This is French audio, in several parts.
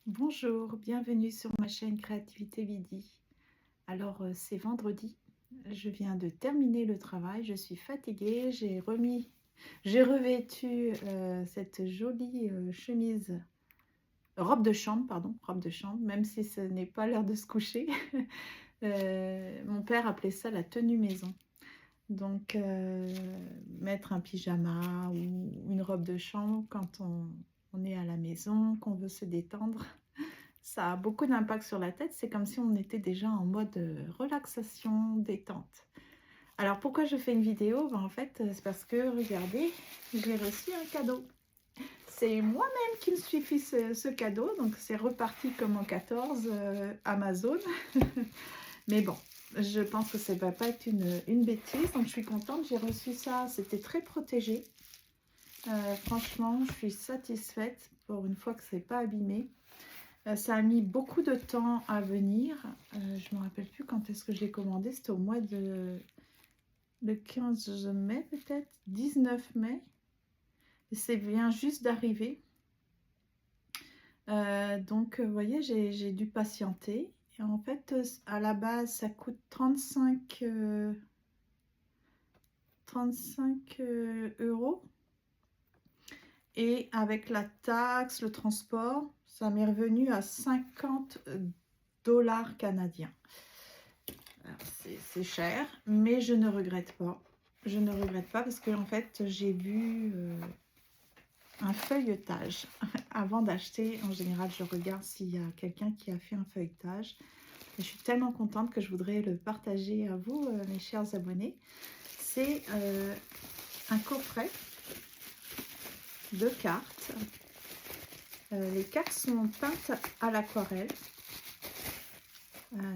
Bonjour, bienvenue sur ma chaîne Créativité Vidi. Alors, c'est vendredi, je viens de terminer le travail, je suis fatiguée, j'ai revêtu cette jolie chemise, robe de chambre, pardon, robe de chambre, même si ce n'est pas l'heure de se coucher. Mon père appelait ça la tenue maison. Donc, mettre un pyjama ou une robe de chambre quand on est à la maison, qu'on veut se détendre. Ça a beaucoup d'impact sur la tête, c'est comme si on était déjà en mode relaxation, détente. Alors pourquoi je fais une vidéo? En fait, c'est parce que, regardez, j'ai reçu un cadeau. C'est moi-même qui me suis fait ce cadeau, donc c'est reparti comme en 14, Amazon. Mais bon, je pense que ça ne va pas être une bêtise, donc je suis contente, j'ai reçu ça, c'était très protégé. Franchement, je suis satisfaite pour une fois que c'est pas abîmé. Ça a mis beaucoup de temps à venir. Je ne me rappelle plus quand est-ce que je l'ai commandé. C'était au mois de le 15 mai peut-être, 19 mai. Et c'est bien juste d'arriver. Donc, vous voyez, j'ai dû patienter. Et en fait, à la base, ça coûte 35 euros. Et avec la taxe, le transport, ça m'est revenu à 50 dollars canadiens. C'est cher, mais je ne regrette pas. Je ne regrette pas parce que en fait, j'ai vu un feuilletage. Avant d'acheter, en général, je regarde s'il y a quelqu'un qui a fait un feuilletage. Et je suis tellement contente que je voudrais le partager à vous, mes chers abonnés. C'est un coffret de cartes. Les cartes sont peintes à l'aquarelle.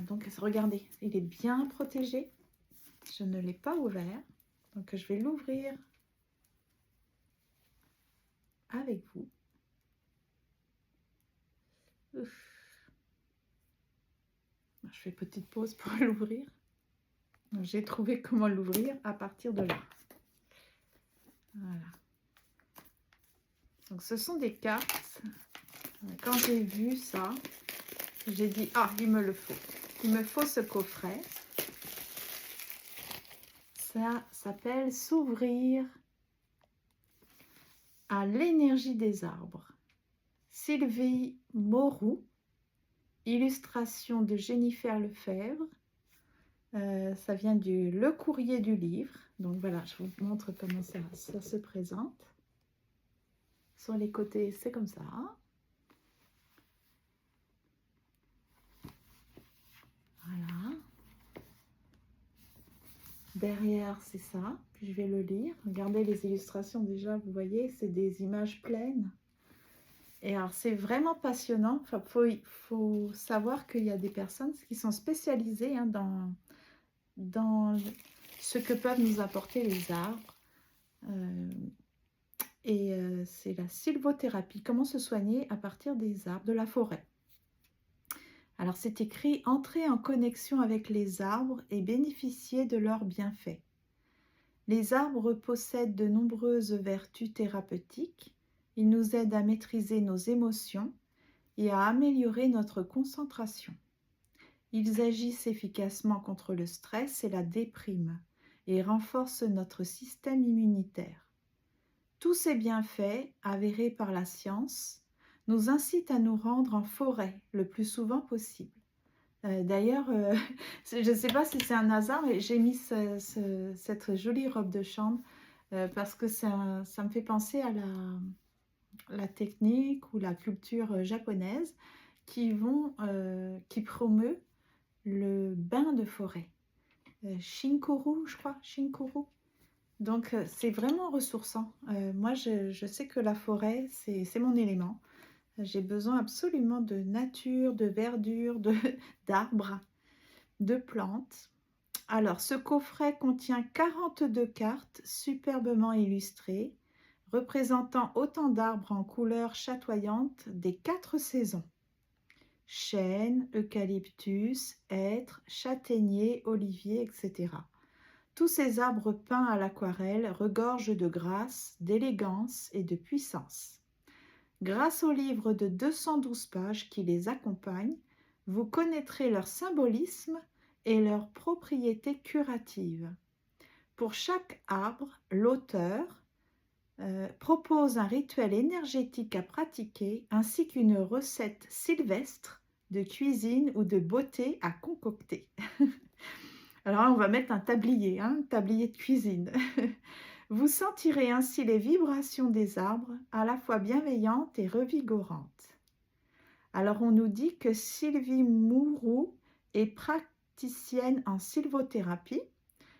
Donc, regardez, il est bien protégé. Je ne l'ai pas ouvert. Donc, je vais l'ouvrir avec vous. Ouf. Je fais petite pause pour l'ouvrir. J'ai trouvé comment l'ouvrir à partir de là. Voilà. Donc, ce sont des cartes. Quand j'ai vu ça, j'ai dit, ah, il me le faut. Il me faut ce coffret. Ça s'appelle S'ouvrir à l'énergie des arbres. Sylvie Moreau, illustration de Jennifer Lefebvre. Ça vient du Le Courrier du Livre. Donc voilà, je vous montre comment ça se présente. Sur les côtés, c'est comme ça. Voilà. Derrière, c'est ça. Puis je vais le lire. Regardez les illustrations déjà, vous voyez, c'est des images pleines. Et alors, c'est vraiment passionnant. Enfin, faut savoir qu'il y a des personnes qui sont spécialisées hein, dans ce que peuvent nous apporter les arbres. C'est la sylvothérapie. Comment se soigner à partir des arbres, de la forêt. Alors, c'est écrit « Entrer en connexion avec les arbres et bénéficier de leurs bienfaits ». Les arbres possèdent de nombreuses vertus thérapeutiques. Ils nous aident à maîtriser nos émotions et à améliorer notre concentration. Ils agissent efficacement contre le stress et la déprime et renforcent notre système immunitaire. Tous ces bienfaits, avérés par la science, nous incitent à nous rendre en forêt le plus souvent possible. D'ailleurs, je ne sais pas si c'est un hasard, mais j'ai mis cette jolie robe de chambre parce que ça me fait penser à la technique ou la culture japonaise qui promeut le bain de forêt. Shinkoru, je crois, Shinkoru. Donc, c'est vraiment ressourçant. Moi, je sais que la forêt, c'est mon élément. J'ai besoin absolument de nature, de verdure, d'arbres, de plantes. Alors, ce coffret contient 42 cartes superbement illustrées, représentant autant d'arbres en couleurs chatoyantes des 4 saisons. Chêne, eucalyptus, hêtre, châtaignier, olivier, etc. Tous ces arbres peints à l'aquarelle regorgent de grâce, d'élégance et de puissance. Grâce au livre de 212 pages qui les accompagne, vous connaîtrez leur symbolisme et leurs propriétés curatives. Pour chaque arbre, l'auteur propose un rituel énergétique à pratiquer ainsi qu'une recette sylvestre de cuisine ou de beauté à concocter. Alors là, on va mettre un tablier de cuisine. Vous sentirez ainsi les vibrations des arbres, à la fois bienveillantes et revigorantes. Alors on nous dit que Sylvie Mourou est praticienne en sylvothérapie.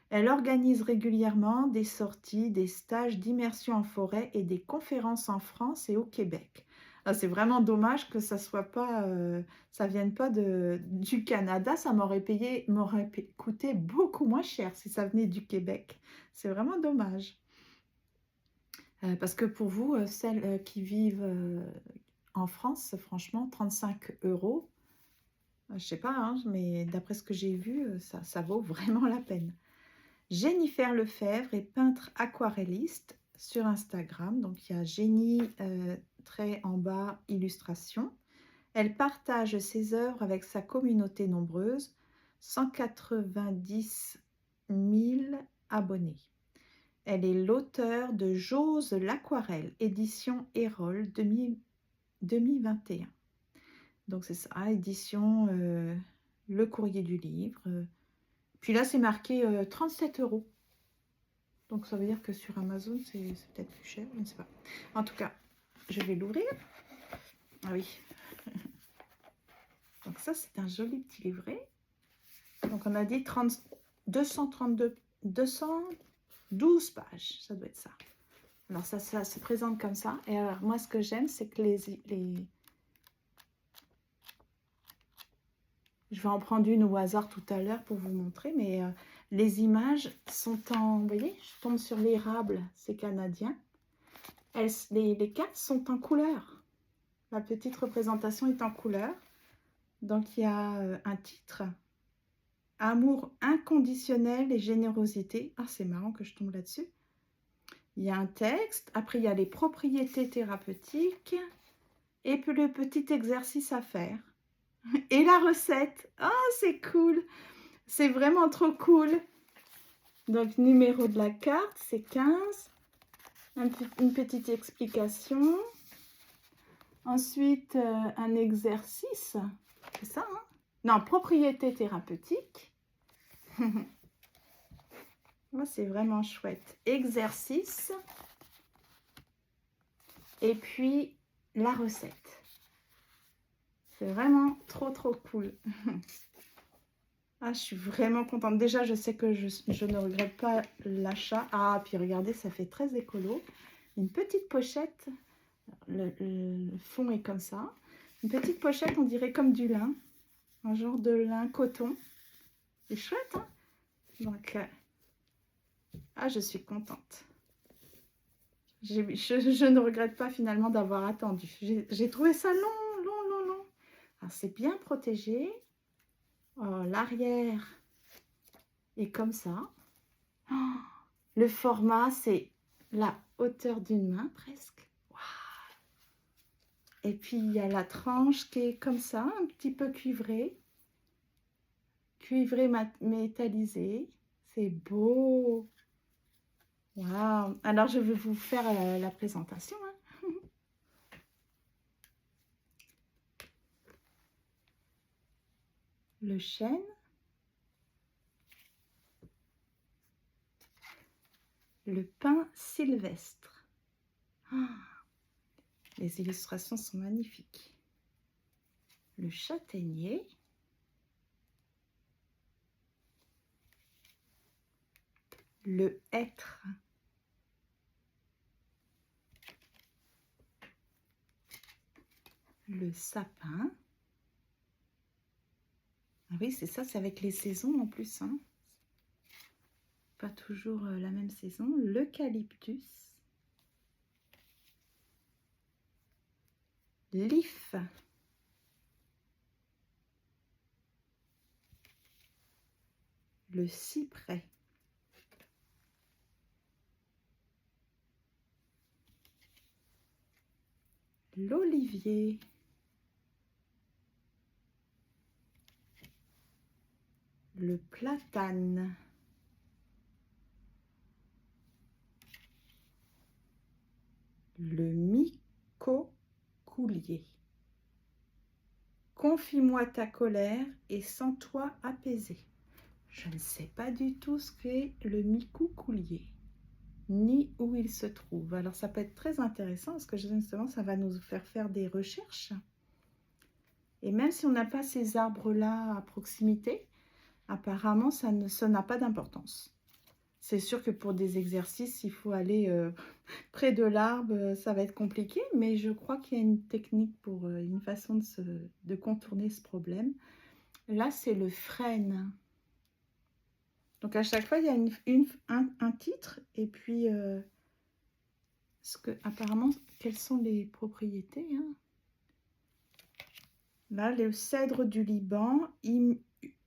Elle organise régulièrement des sorties, des stages d'immersion en forêt et des conférences en France et au Québec. C'est vraiment dommage que ça soit pas, ça vienne pas du Canada. Ça m'aurait coûté beaucoup moins cher si ça venait du Québec. C'est vraiment dommage. Parce que pour vous, celles qui vivent en France, franchement, 35 €, je sais pas, hein, mais d'après ce que j'ai vu, ça vaut vraiment la peine. Jennifer Lefebvre est peintre aquarelliste sur Instagram. Donc, il y a Jenny, trait en bas, illustration. Elle partage ses œuvres avec sa communauté nombreuse, 190 000 abonnés. Elle est l'auteure de J'ose l'aquarelle, édition Erol 2021. Donc, c'est ça, édition Le Courrier du Livre. Puis là, c'est marqué 37 €. Donc, ça veut dire que sur Amazon, c'est peut-être plus cher, je ne sais pas. En tout cas, je vais l'ouvrir. Ah oui. Donc ça, c'est un joli petit livret. Donc, on a dit 212 pages. Ça doit être ça. Alors, ça se présente comme ça. Et alors, moi, ce que j'aime, c'est que je vais en prendre une au hasard tout à l'heure pour vous montrer, mais les images sont en... Vous voyez, je tombe sur l'érable, c'est canadien. Les cartes sont en couleur. La petite représentation est en couleur. Donc, il y a un titre. Amour inconditionnel et générosité. Ah, c'est marrant que je tombe là-dessus. Il y a un texte. Après, il y a les propriétés thérapeutiques. Et puis, le petit exercice à faire. Et la recette. Ah, c'est cool. C'est vraiment trop cool. Donc, numéro de la carte, c'est 15. Une petite explication. Ensuite, un exercice. C'est ça, hein? Non, propriété thérapeutique. Moi, c'est vraiment chouette. Exercice. Et puis, la recette. C'est vraiment trop, trop cool. Ah, je suis vraiment contente. Déjà, je sais que je ne regrette pas l'achat. Ah, puis regardez, ça fait très écolo. Une petite pochette. Le fond est comme ça. Une petite pochette, on dirait comme du lin. Un genre de lin coton. C'est chouette, hein? Donc, ah, je suis contente. Je ne regrette pas finalement d'avoir attendu. J'ai trouvé ça long, long, long, long. Alors, c'est bien protégé. Oh, l'arrière est comme ça. Oh, le format, c'est la hauteur d'une main presque. Wow. Et puis, il y a la tranche qui est comme ça, un petit peu cuivrée. Cuivré métallisé. C'est beau. Waouh! Alors, je vais vous faire la présentation, hein. Le chêne. Le pin sylvestre. Ah, les illustrations sont magnifiques. Le châtaignier. Le hêtre. Le sapin. Ah oui, c'est ça, c'est avec les saisons en plus, hein. Pas toujours la même saison. L'eucalyptus. L'if. Le cyprès. l'olivier, le platane, le micocoulier. Confie-moi ta colère et sens-toi apaisé. Je ne sais pas du tout ce qu'est le micocoulier, ni où il se trouve. Alors ça peut être très intéressant parce que justement ça va nous faire des recherches. Et même si on n'a pas ces arbres-là à proximité, apparemment ça n'a pas d'importance. C'est sûr que pour des exercices, il faut aller près de l'arbre, ça va être compliqué, mais je crois qu'il y a une technique pour une façon de contourner ce problème. Là, c'est le frêne. Donc à chaque fois, il y a un titre et puis apparemment, quelles sont les propriétés, hein? Là, le cèdre du Liban,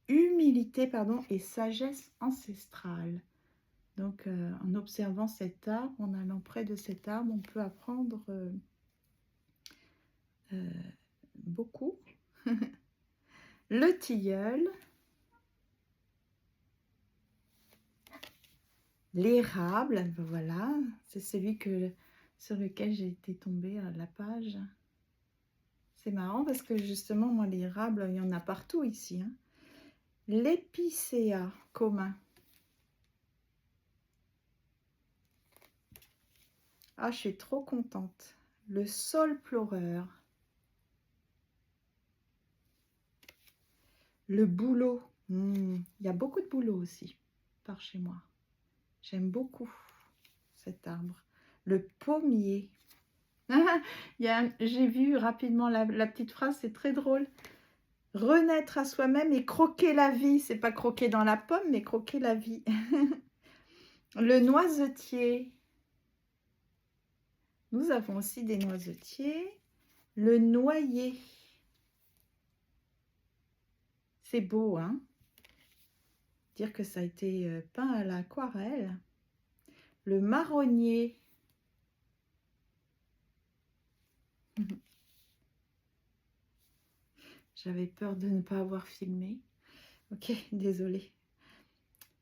humilité et sagesse ancestrale. Donc, en observant cet arbre, en allant près de cet arbre, on peut apprendre beaucoup. Le tilleul, l'érable, voilà, c'est celui sur lequel j'ai été tombée à la page. C'est marrant parce que justement, moi, l'érable, il y en a partout ici, hein. L'épicéa commun. Ah, je suis trop contente. Le saule pleureur. Le bouleau. Il y a beaucoup de bouleau aussi par chez moi. J'aime beaucoup cet arbre. Le pommier. J'ai vu rapidement la petite phrase, c'est très drôle. Renaître à soi-même et croquer la vie. C'est pas croquer dans la pomme, mais croquer la vie. Le noisetier. Nous avons aussi des noisetiers. Le noyer. C'est beau, hein? Dire que ça a été peint à l'aquarelle. Le marronnier. J'avais peur de ne pas avoir filmé. Ok, désolée.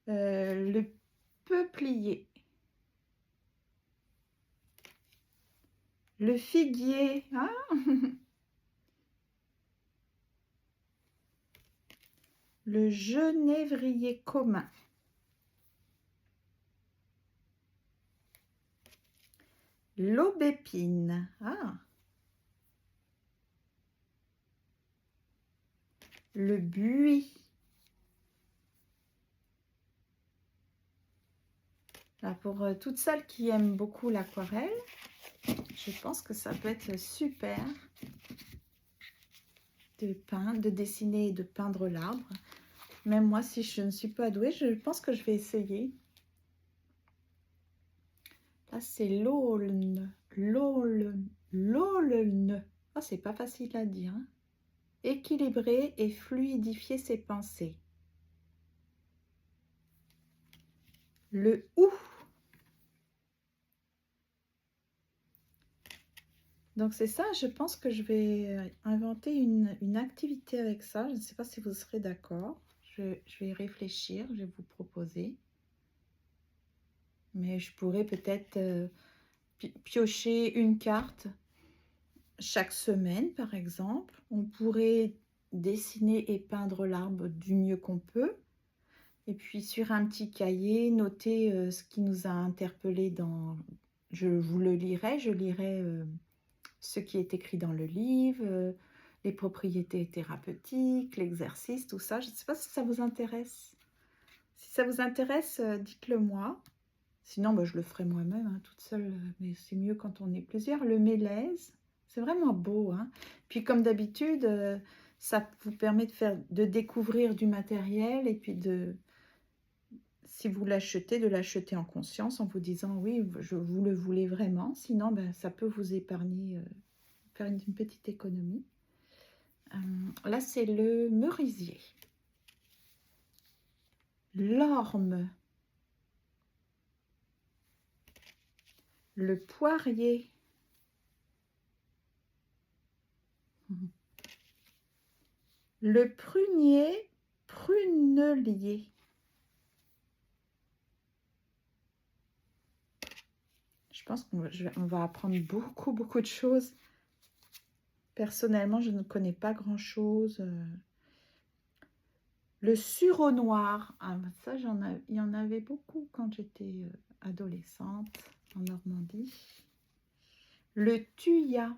Le peuplier. Le figuier. Ah le genévrier commun. L'aubépine. Ah. Le buis. Là, pour toutes celles qui aiment beaucoup l'aquarelle, je pense que ça peut être super de dessiner et de peindre l'arbre. Même moi, si je ne suis pas douée, je pense que je vais essayer. Là, c'est l'aulne. L'aulne. Oh, c'est pas facile à dire, hein. Équilibrer et fluidifier ses pensées. Le ou. Donc c'est ça, je pense que je vais inventer une activité avec ça. Je ne sais pas si vous serez d'accord. Je vais y réfléchir, je vais vous proposer. Mais je pourrais peut-être piocher une carte chaque semaine, par exemple. On pourrait dessiner et peindre l'arbre du mieux qu'on peut. Et puis sur un petit cahier, noter ce qui nous a interpellé dans... Je vous le lirai, je lirai ce qui est écrit dans le livre, les propriétés thérapeutiques, l'exercice, tout ça. Je ne sais pas si ça vous intéresse. Si ça vous intéresse, dites-le moi. Sinon, bah, je le ferai moi-même, hein, toute seule. Mais c'est mieux quand on est plusieurs. Le mélèze, c'est vraiment beau, hein. Puis comme d'habitude, ça vous permet de découvrir du matériel et puis si vous l'achetez, de l'acheter en conscience en vous disant oui, vous le voulez vraiment. Sinon, ben, ça peut vous épargner, faire une petite économie. Là, c'est le merisier. L'orme. Le poirier. Le prunier, prunelier. Je pense qu'on va apprendre beaucoup de choses. Personnellement, je ne connais pas grand-chose. Le sureau noir, ah, ça, il y en avait beaucoup quand j'étais adolescente en Normandie. Le thuya.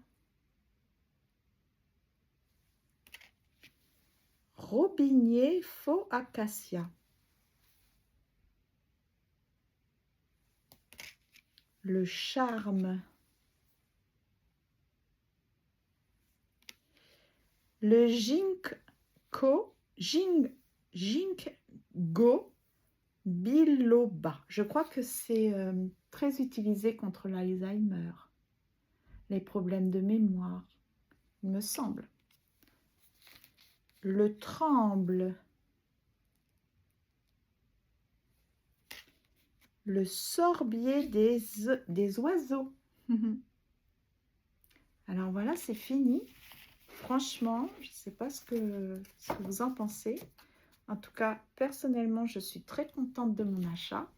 Robinier faux acacia. Le charme. Le ginkgo biloba. Je crois que c'est très utilisé contre l'Alzheimer, les problèmes de mémoire, il me semble. Le tremble. Le sorbier des oiseaux. Alors voilà, c'est fini. Franchement, je ne sais pas ce que vous en pensez. En tout cas, personnellement, je suis très contente de mon achat.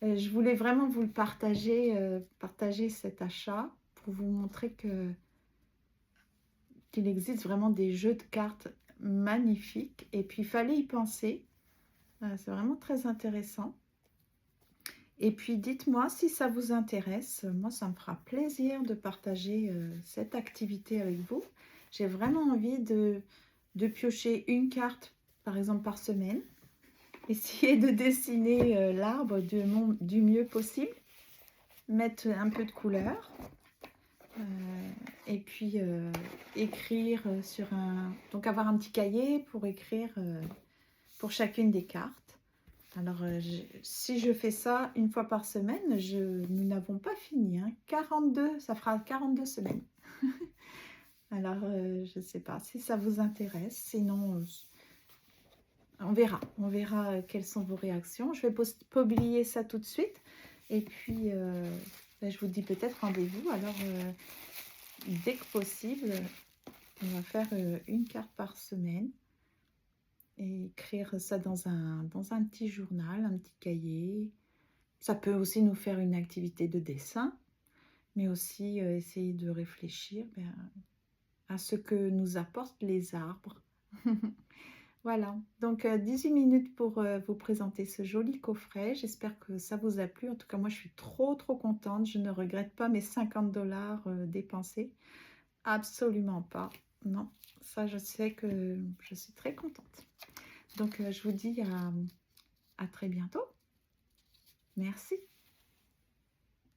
Je voulais vraiment vous le partager, partager cet achat pour vous montrer qu'il existe vraiment des jeux de cartes magnifiques. Et puis, il fallait y penser. C'est vraiment très intéressant. Et puis, dites-moi si ça vous intéresse. Moi, ça me fera plaisir de partager cette activité avec vous. J'ai vraiment envie de piocher une carte, par exemple, par semaine. Essayer de dessiner l'arbre du mieux possible. Mettre un peu de couleur. Et puis, écrire sur un... Donc, avoir un petit cahier pour écrire pour chacune des cartes. Alors, si je fais ça une fois par semaine, nous n'avons pas fini. 42, ça fera 42 semaines. Alors, je ne sais pas si ça vous intéresse. Sinon, on verra. On verra quelles sont vos réactions. Je vais publier ça tout de suite. Et puis, je vous dis peut-être rendez-vous. Alors, dès que possible, on va faire une carte par semaine. Et écrire ça dans un petit journal, un petit cahier. Ça peut aussi nous faire une activité de dessin, mais aussi essayer de réfléchir à ce que nous apportent les arbres. Voilà, donc 18 minutes pour vous présenter ce joli coffret. J'espère que ça vous a plu. En tout cas, moi, je suis trop contente. Je ne regrette pas mes 50 $ dépensés. Absolument pas. Non, ça, je sais que je suis très contente. Donc, je vous dis à très bientôt. Merci.